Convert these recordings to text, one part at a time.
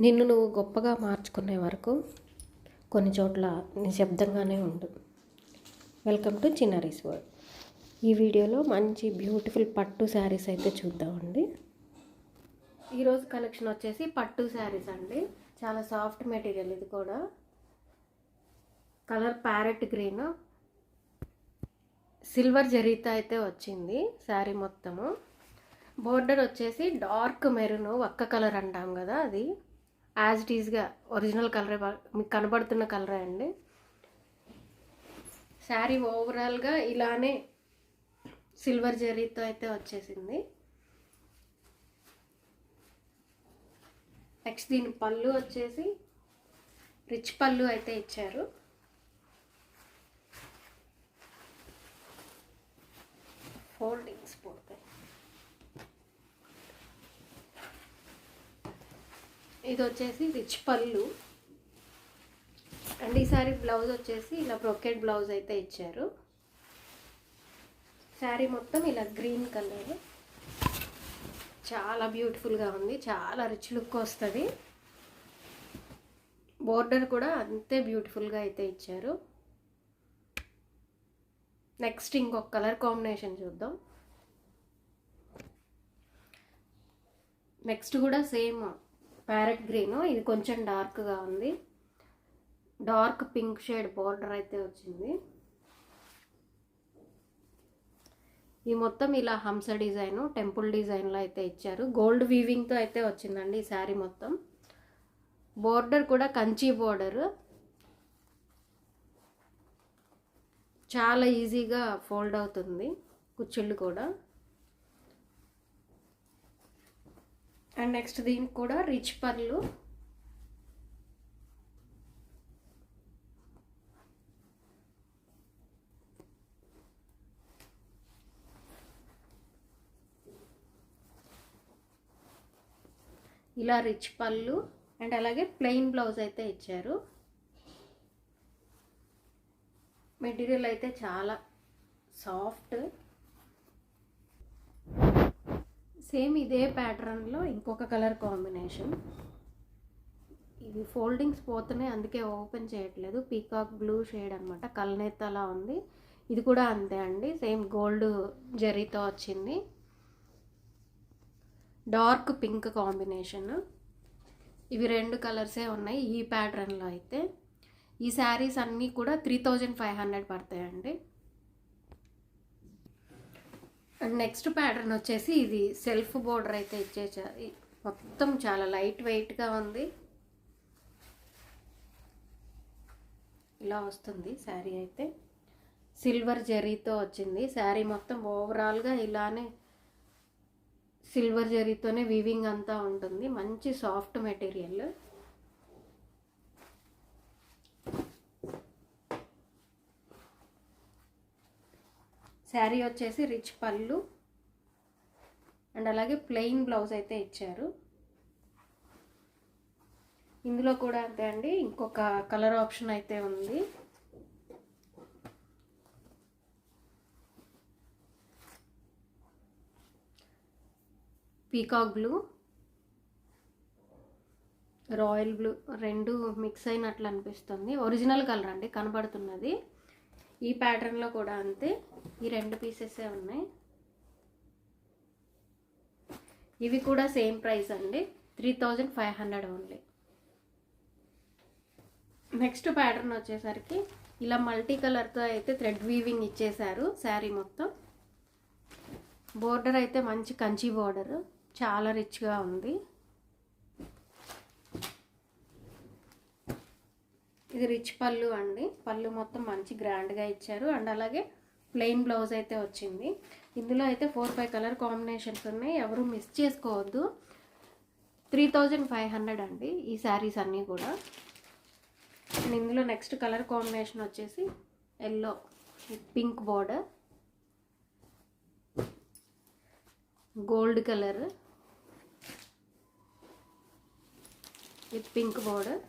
నిన్ను నువ్వు గొప్పగా మార్చుకునే వరకు కొన్ని చోట్ల నిశ్శబ్దంగానే ఉండు. Welcome to Chinnaris world. ఈ వీడియోలో మంచి బ్యూటిఫుల్ పట్టు శారీస్ అయితే చూద్దామండి. ఈరోజు కలెక్షన్ వచ్చేసి పట్టు శారీస్ అండి. చాలా సాఫ్ట్ మెటీరియల్, ఇది కూడా కలర్ ప్యారెట్ గ్రీన్, సిల్వర్ జరీతో అయితే వచ్చింది శారీ మొత్తము. బోర్డర్ వచ్చేసి డార్క్ మెరూన్, ఒక్క కలర్ అంటాం కదా, అది యాజ్ ఇట్ ఈజ్గా ఒరిజినల్ కలరే, మీకు కనబడుతున్న కలరే అండి. శారీ ఓవరాల్గా ఇలానే సిల్వర్ జరీతో అయితే వచ్చేసింది. నెక్స్ట్ దీని పళ్ళు వచ్చేసి రిచ్ పళ్ళు అయితే ఇచ్చారు. ఫోల్డింగ్స్ పోతాయి. ఇది వచ్చేసి రిచ్ పళ్ళు అండ్ ఈసారి బ్లౌజ్ వచ్చేసి ఇలా బ్రొకెట్ బ్లౌజ్ అయితే ఇచ్చారు. శారీ మొత్తం ఇలా గ్రీన్ కలర్, చాలా బ్యూటిఫుల్గా ఉంది, చాలా రిచ్ లుక్ వస్తుంది. బోర్డర్ కూడా అంతే బ్యూటిఫుల్గా అయితే ఇచ్చారు. నెక్స్ట్ ఇంకొక కలర్ కాంబినేషన్ చూద్దాం. నెక్స్ట్ కూడా సేమ్ ప్యారెట్ గ్రీన్, ఇది కొంచెం డార్క్గా ఉంది. డార్క్ పింక్ షేడ్ బార్డర్ అయితే వచ్చింది. ఈ మొత్తం ఇలా హంస డిజైన్, టెంపుల్ డిజైన్లో అయితే ఇచ్చారు. గోల్డ్ వీవింగ్తో అయితే వచ్చిందండి ఈ శారీ మొత్తం. బోర్డర్ కూడా కంచి బోర్డర్, చాలా ఈజీగా ఫోల్డ్ అవుతుంది, కుచ్చిళ్ళు కూడా. అండ్ నెక్స్ట్ దీనికి కూడా రిచ్ పళ్ళు, ఇలా రిచ్ పళ్ళు అండ్ అలాగే ప్లెయిన్ బ్లౌజ్ అయితే ఇచ్చారు. మెటీరియల్ అయితే చాలా సాఫ్ట్. సేమ్ ఇదే ప్యాటర్న్లో ఇంకొక కలర్ కాంబినేషన్. ఇది ఫోల్డింగ్స్ పోతున్నాయి, అందుకే ఓపెన్ చేయట్లేదు. పీకాక్ బ్లూ షేడ్ అనమాట, కల్నేతలా ఉంది. ఇది కూడా అంతే అండి, సేమ్ గోల్డ్ జరీతో వచ్చింది. Dark pink combination. ఇవి రెండు కలర్సే ఉన్నాయి ఈ ప్యాటర్న్లో అయితే. ఈ శారీస్ అన్నీ కూడా 3500 పడతాయండి. అండ్ నెక్స్ట్ ప్యాటర్న్ వచ్చేసి ఇది సెల్ఫ్ బోర్డర్ అయితే ఇచ్చేసారు. మొత్తం చాలా లైట్ వెయిట్గా ఉంది. ఇలా వస్తుంది శారీ అయితే. సిల్వర్ జరీతో వచ్చింది శారీ మొత్తం. ఓవరాల్గా ఇలానే సిల్వర్ జరీతోనే వీవింగ్ అంతా ఉంటుంది. మంచి సాఫ్ట్ మెటీరియల్. శారీ వచ్చేసి రిచ్ పళ్ళు అండ్ అలాగే ప్లెయిన్ బ్లౌజ్ అయితే ఇచ్చారు. ఇందులో కూడా అంతే అండి, ఇంకొక కలర్ ఆప్షన్ అయితే ఉంది. పీకాక్ బ్లూ, రాయల్ బ్లూ రెండు మిక్స్ అయినట్లు అనిపిస్తుంది. ఒరిజినల్ కలర్ అండి కనబడుతున్నది. ఈ ప్యాటర్న్లో కూడా అంతే, ఈ రెండు పీసెసే ఉన్నాయి. ఇవి కూడా సేమ్ ప్రైస్ అండి, 3500 ఓన్లీ. నెక్స్ట్ ప్యాటర్న్ వచ్చేసరికి ఇలా మల్టీ కలర్తో అయితే థ్రెడ్ వీవింగ్ ఇచ్చేసారు శారీ మొత్తం. బోర్డర్ అయితే మంచి కంచి బోర్డర్, చాలా రిచ్గా ఉంది. ఇది రిచ్ పళ్ళు అండి, పళ్ళు మొత్తం మంచి గ్రాండ్గా ఇచ్చారు. అండ్ అలాగే ప్లెయిన్ బ్లౌజ్ అయితే వచ్చింది. ఇందులో అయితే 4-5 కలర్ కాంబినేషన్స్ ఉన్నాయి, ఎవరు మిస్ చేసుకోవద్దు. 3500 అండి ఈ శారీస్ అన్నీ కూడా. అండ్ ఇందులో నెక్స్ట్ కలర్ కాంబినేషన్ వచ్చేసి yellow with pink border, gold colour with pink border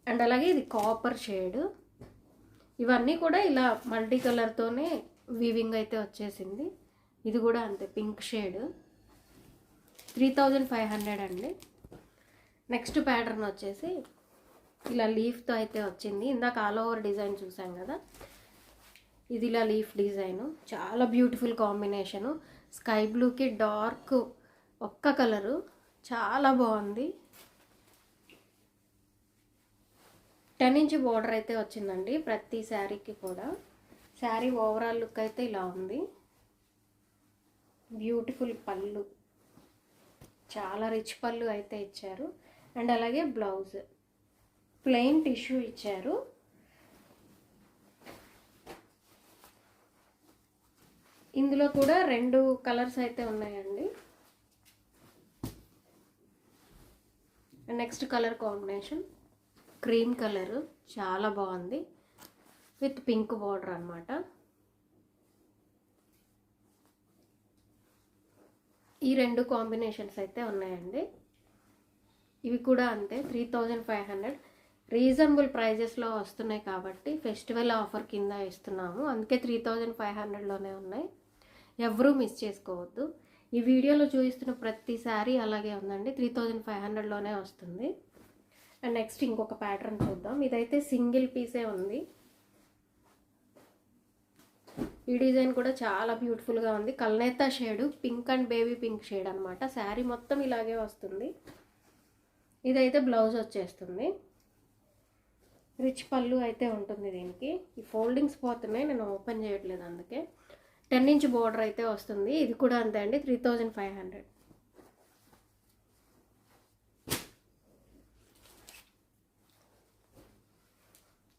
and అలాగే ఇది కాపర్ షేడ్. ఇవన్నీ కూడా ఇలా మల్టీ కలర్తోనే వీవింగ్ అయితే వచ్చేసింది. ఇది కూడా అంతే పింక్ షేడ్. 3500 అండి. నెక్స్ట్ ప్యాటర్న్ వచ్చేసి ఇలా లీఫ్తో అయితే వచ్చింది. ఇందాక ఆల్ ఓవర్ డిజైన్ చూసాం కదా, ఇది ఇలా లీఫ్ డిజైను. చాలా బ్యూటిఫుల్ కాంబినేషను. స్కై బ్లూకి డార్క్ ఒక్క కలరు, చాలా బాగుంది. 10 ఇంచ్ బోర్డర్ అయితే వచ్చిందండి ప్రతి శారీకి కూడా. శారీ ఓవరాల్ లుక్ అయితే ఇలా ఉంది. బ్యూటిఫుల్ పళ్ళు, చాలా రిచ్ పళ్ళు అయితే ఇచ్చారు. అండ్ అలాగే బ్లౌజ్ ప్లెయిన్ టిష్యూ ఇచ్చారు. ఇందులో కూడా 2 కలర్స్ అయితే ఉన్నాయండి. Next colour combination cream colour, చాలా బాగుంది. విత్ పింక్ బార్డర్ అన్నమాట. ఈ 2 కాంబినేషన్స్ అయితే ఉన్నాయండి. ఇవి కూడా అంతే 3500. రీజనబుల్ ప్రైజెస్లో వస్తున్నాయి కాబట్టి ఫెస్టివల్ ఆఫర్ కింద ఇస్తున్నాము, అందుకే 3500లోనే ఉన్నాయి. ఎవరూ మిస్ చేసుకోవద్దు. ఈ వీడియోలో చూపిస్తున్న ప్రతి శారీ అలాగే ఉందండి, 3500లోనే వస్తుంది. అండ్ నెక్స్ట్ ఇంకొక ప్యాటర్న్ చూద్దాం. ఇదైతే సింగిల్ పీసే ఉంది. ఈ డిజైన్ కూడా చాలా బ్యూటిఫుల్గా ఉంది. కల్నేతా shade, pink and baby pink shade అనమాట. శారీ మొత్తం ఇలాగే వస్తుంది. ఇదైతే బ్లౌజ్ వచ్చేస్తుంది. రిచ్ పళ్ళు అయితే ఉంటుంది దీనికి. ఈ ఫోల్డింగ్స్ పోతున్నాయి, నేను ఓపెన్ చేయట్లేదు అందుకే. 10 ఇంచ్ బోర్డర్ అయితే వస్తుంది. ఇది కూడా అంతే అండి, 3500.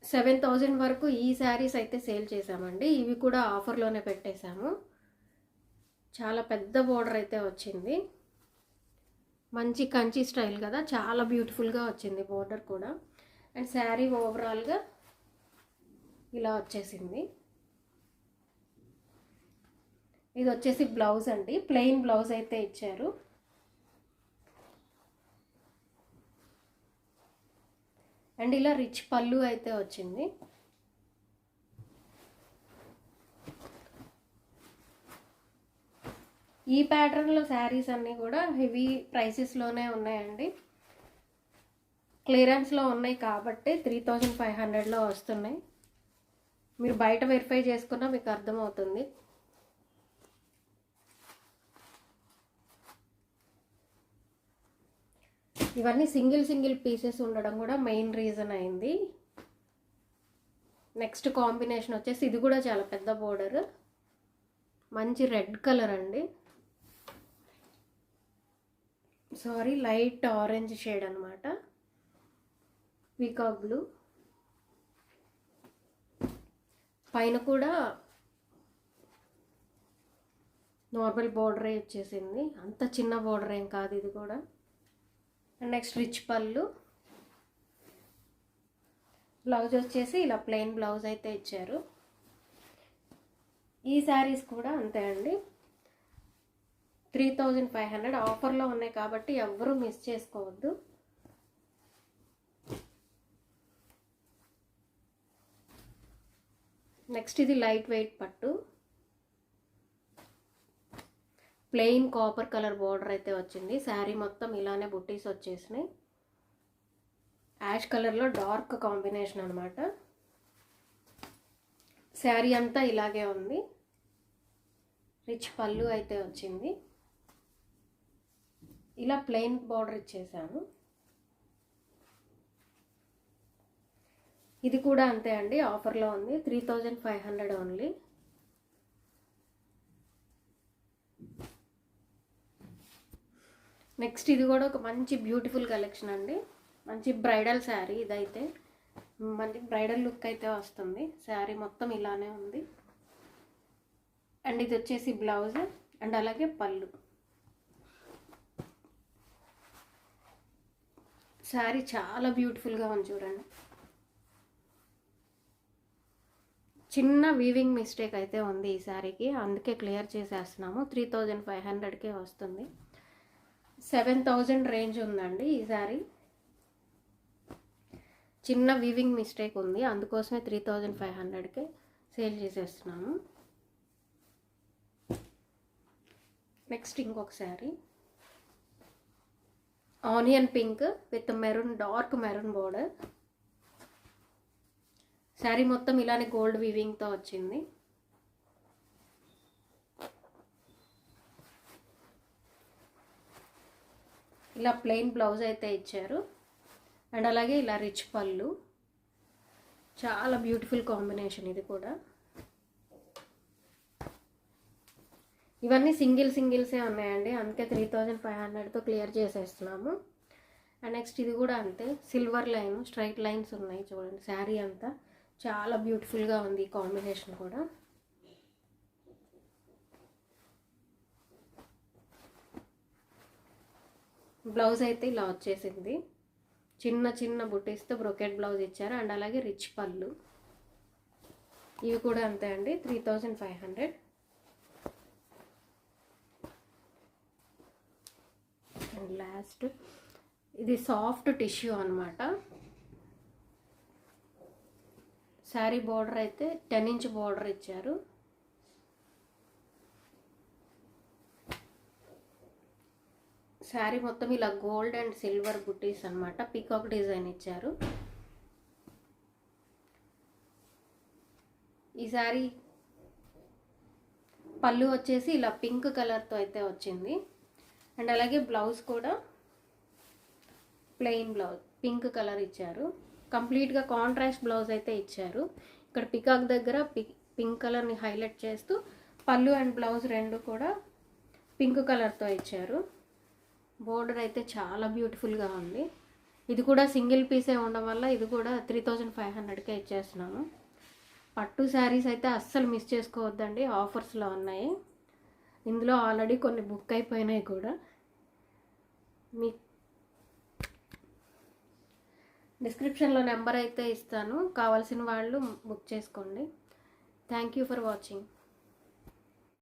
$7,000 వరకు ఈ శారీస్ అయితే సేల్ చేసామండి. ఇవి కూడా ఆఫర్లోనే పెట్టేశాము. చాలా పెద్ద బోర్డర్ అయితే వచ్చింది. మంచి కంచి స్టైల్ కదా, చాలా బ్యూటిఫుల్గా వచ్చింది బోర్డర్ కూడా. అండ్ శారీ ఓవరాల్గా ఇలా వచ్చేసింది. ఇది వచ్చేసి బ్లౌజ్ అండి, ప్లెయిన్ బ్లౌజ్ అయితే ఇచ్చారు. అండ్ ఇలా రిచ్ పళ్ళు అయితే వచ్చింది. ఈ ప్యాటర్న్లో శారీస్ అన్నీ కూడా హెవీ ప్రైసెస్లోనే ఉన్నాయండి. క్లియరెన్స్లో ఉన్నాయి కాబట్టి 3500లో వస్తున్నాయి. మీరు బయట వెరిఫై చేసుకున్నా మీకు అర్థమవుతుంది. ఇవన్నీ సింగిల్ పీసెస్ ఉండడం కూడా మెయిన్ రీజన్ అయింది. నెక్స్ట్ కాంబినేషన్ వచ్చేసి ఇది కూడా చాలా పెద్ద బోర్డర్, మంచి రెడ్ కలర్ అండి. సారీ, లైట్ ఆరెంజ్ షేడ్ అనమాట. పీకాక్ బ్లూ, పైన కూడా నార్మల్ బోర్డరే వచ్చేసింది, అంత చిన్న బోర్డర్ ఏం కాదు ఇది కూడా. అండ్ నెక్స్ట్ రిచ్ పళ్ళు. బ్లౌజ్ వచ్చేసి ఇలా ప్లెయిన్ బ్లౌజ్ అయితే ఇచ్చారు. ఈ శారీస్ కూడా అంతే అండి, 3500 ఆఫర్లో ఉన్నాయి కాబట్టి ఎవ్వరూ మిస్ చేసుకోవద్దు. నెక్స్ట్ ఇది లైట్ వెయిట్ పట్టు, ప్లెయిన్ కాపర్ కలర్ బోర్డర్ అయితే వచ్చింది. శారీ మొత్తం ఇలానే బుట్టీస్ వచ్చేసినాయి. యాష్ కలర్లో డార్క్ కాంబినేషన్ అనమాట. శారీ అంతా ఇలాగే ఉంది. రిచ్ పళ్ళు అయితే వచ్చింది. ఇలా ప్లెయిన్ బోర్డర్ ఇచ్చేసాను. ఇది కూడా అంతే అండి, ఆఫర్లో ఉంది, 3500 ఓన్లీ. నెక్స్ట్ ఇది కూడా ఒక మంచి బ్యూటిఫుల్ కలెక్షన్ అండి. మంచి బ్రైడల్ శారీ ఇదైతే. మంచి బ్రైడల్ లుక్ అయితే వస్తుంది. శారీ మొత్తం ఇలానే ఉంది. అండ్ ఇది వచ్చేసి బ్లౌజ్ అండ్ అలాగే పళ్ళు. శారీ చాలా బ్యూటిఫుల్గా ఉంది చూడండి. చిన్న వీవింగ్ మిస్టేక్ అయితే ఉంది ఈ శారీకి, అందుకే క్లియర్ చేసేస్తున్నాము. 3500కే వస్తుంది. 7000 రేంజ్ ఉందండి ఈ శారీ. చిన్న వీవింగ్ మిస్టేక్ ఉంది, అందుకోసమే 3500కే సేల్ చేసేస్తున్నాము. నెక్స్ట్ ఇంకొక sari, onion pink with maroon, dark maroon border. Sari మొత్తం ఇలానే గోల్డ్ వీవింగ్తో వచ్చింది. ఇలా ప్లెయిన్ బ్లౌజ్ అయితే ఇచ్చారు. అండ్ అలాగే ఇలా రిచ్ పళ్ళు. చాలా బ్యూటిఫుల్ కాంబినేషన్ ఇది కూడా. ఇవన్నీ సింగిల్సే ఉన్నాయండి, అందుకే 3500తో క్లియర్ చేసేస్తున్నాము. అండ్ నెక్స్ట్ ఇది కూడా అంతే, సిల్వర్ లైన్ స్ట్రైట్ లైన్స్ ఉన్నాయి చూడండి. శారీ అంతా చాలా బ్యూటిఫుల్గా ఉంది ఈ కాంబినేషన్ కూడా. బ్లౌజ్ అయితే ఇలా వచ్చేసింది, చిన్న బుట్టీస్తో బ్రొకెట్ బ్లౌజ్ ఇచ్చారు. అండ్ అలాగే రిచ్ పళ్ళు. ఇవి కూడా అంతే అండి, 3500. అండ్ లాస్ట్ ఇది సాఫ్ట్ టిష్యూ అనమాట. శారీ బోర్డర్ అయితే 10 ఇంచ్ బోర్డర్ ఇచ్చారు. శారీ మొత్తం ఇలా గోల్డ్ అండ్ సిల్వర్ బుట్టీస్ అనమాట, పీకాక్ డిజైన్ ఇచ్చారు. ఈ శారీ పళ్ళు వచ్చేసి ఇలా పింక్ కలర్తో అయితే వచ్చింది. అండ్ అలాగే బ్లౌజ్ కూడా ప్లెయిన్ బ్లౌజ్ పింక్ కలర్ ఇచ్చారు. కంప్లీట్గా కాంట్రాస్ట్ బ్లౌజ్ అయితే ఇచ్చారు. ఇక్కడ పికాక్ దగ్గర పింక్ కలర్ని హైలైట్ చేస్తూ పళ్ళు అండ్ బ్లౌజ్ రెండు కూడా పింక్ కలర్తో ఇచ్చారు. బోర్డర్ అయితే చాలా బ్యూటిఫుల్గా ఉంది. ఇది కూడా సింగిల్ పీసే ఉండడం వల్ల ఇది కూడా 3500కే ఇచ్చేస్తున్నాను. పట్టు శారీస్ అయితే అస్సలు మిస్ చేసుకోవద్దండి, ఆఫర్స్లో ఉన్నాయి. ఇందులో ఆల్రెడీ కొన్ని బుక్ అయిపోయినాయి కూడా. మీ డిస్క్రిప్షన్లో నెంబర్ అయితే ఇస్తాను, కావాల్సిన వాళ్ళు బుక్ చేసుకోండి. Thank you for watching.